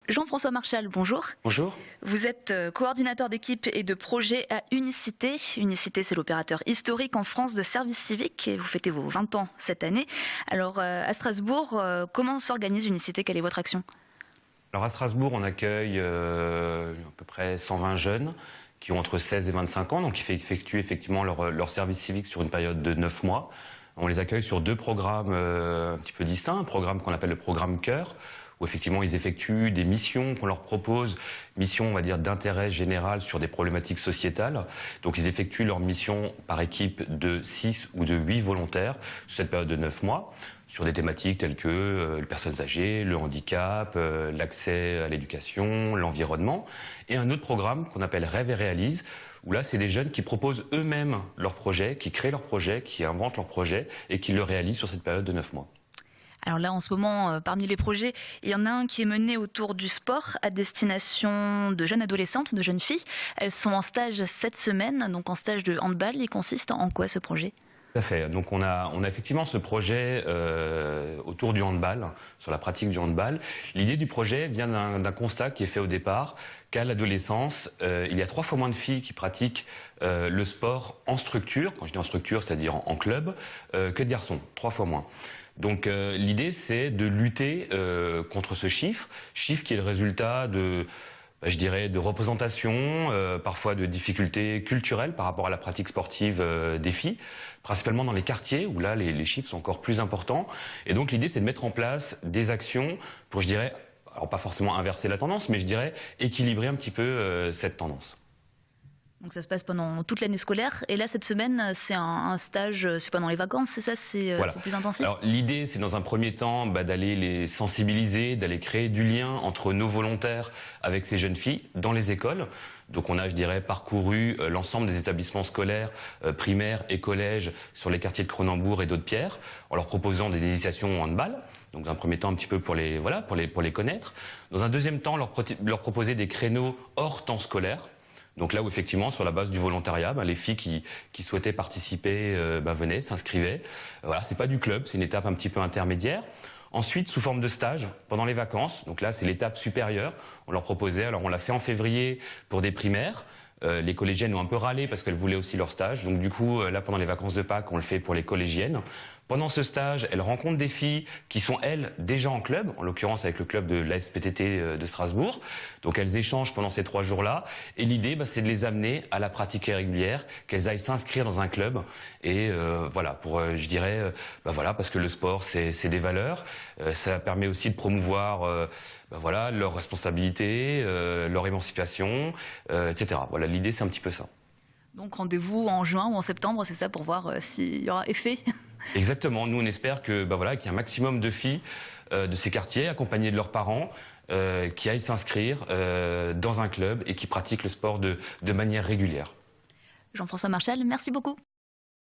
Jean-François Marchal, bonjour. Bonjour. Vous êtes coordinateur d'équipe et de projet à Unicité. Unicité, c'est l'opérateur historique en France de service civique et vous fêtez vos 20 ans cette année. Alors, à Strasbourg, comment s'organise Unicité? Quelle est votre action? Alors à Strasbourg, on accueille à peu près 120 jeunes qui ont entre 16 et 25 ans, donc qui effectuent effectivement leur service civique sur une période de 9 mois. On les accueille sur deux programmes un petit peu distincts. Un programme qu'on appelle le programme Cœur, où effectivement ils effectuent des missions qu'on leur propose, missions on va dire d'intérêt général sur des problématiques sociétales. Donc ils effectuent leur mission par équipe de 6 ou de 8 volontaires sur cette période de 9 mois, sur des thématiques telles que les personnes âgées, le handicap, l'accès à l'éducation, l'environnement. Et un autre programme qu'on appelle Rêve et Réalise, où là c'est des jeunes qui proposent eux-mêmes leurs projets, qui créent leurs projets, qui inventent leurs projets et qui le réalisent sur cette période de 9 mois. Alors là, en ce moment, parmi les projets, il y en a un qui est mené autour du sport à destination de jeunes adolescentes, de jeunes filles. Elles sont en stage cette semaine, donc en stage de handball. Il consiste en quoi ce projet ? Tout à fait. Donc on a effectivement ce projet autour du handball, sur la pratique du handball. L'idée du projet vient d'un constat qui est fait au départ, qu'à l'adolescence, il y a 3 fois moins de filles qui pratiquent le sport en structure, quand je dis en structure, c'est-à-dire en club, que de garçons, 3 fois moins. Donc l'idée c'est de lutter contre ce chiffre qui est le résultat de, je dirais, de représentation, parfois de difficultés culturelles par rapport à la pratique sportive des filles, principalement dans les quartiers où là les chiffres sont encore plus importants. Et donc l'idée c'est de mettre en place des actions pour, je dirais, alors pas forcément inverser la tendance, mais je dirais équilibrer un petit peu cette tendance. Donc ça se passe pendant toute l'année scolaire. Et là, cette semaine, c'est un stage, c'est pendant les vacances, c'est ça? Voilà. C'est plus intensif? Alors l'idée, c'est dans un premier temps d'aller les sensibiliser, d'aller créer du lien entre nos volontaires avec ces jeunes filles dans les écoles. Donc on a, je dirais, parcouru l'ensemble des établissements scolaires, primaires et collèges sur les quartiers de Cronenbourg et d'Aude-Pierre, en leur proposant des initiations au handball. Donc dans un premier temps un petit peu pour les connaître. Dans un deuxième temps, leur proposer des créneaux hors temps scolaire. Donc là où effectivement, sur la base du volontariat, les filles qui souhaitaient participer venaient, s'inscrivaient. Voilà, c'est pas du club, c'est une étape un petit peu intermédiaire. Ensuite, sous forme de stage, pendant les vacances, donc là c'est l'étape supérieure, on leur proposait, alors on l'a fait en février pour des primaires. Les collégiennes ont un peu râlé parce qu'elles voulaient aussi leur stage. Donc du coup, là pendant les vacances de Pâques, on le fait pour les collégiennes. Pendant ce stage, elles rencontrent des filles qui sont, elles, déjà en club, en l'occurrence avec le club de l'ASPTT de Strasbourg. Donc elles échangent pendant ces 3 jours-là. Et l'idée, c'est de les amener à la pratique régulière, qu'elles aillent s'inscrire dans un club. Et voilà, pour, je dirais, voilà, parce que le sport, c'est des valeurs. Ça permet aussi de promouvoir voilà, leur responsabilité, leur émancipation, etc. Voilà, l'idée, c'est un petit peu ça. Donc rendez-vous en juin ou en septembre, c'est ça, pour voir s'il y aura effet? Exactement. Nous, on espère que voilà, qu'il y a un maximum de filles de ces quartiers, accompagnées de leurs parents, qui aillent s'inscrire dans un club et qui pratiquent le sport de manière régulière. Jean-François Marchal, merci beaucoup.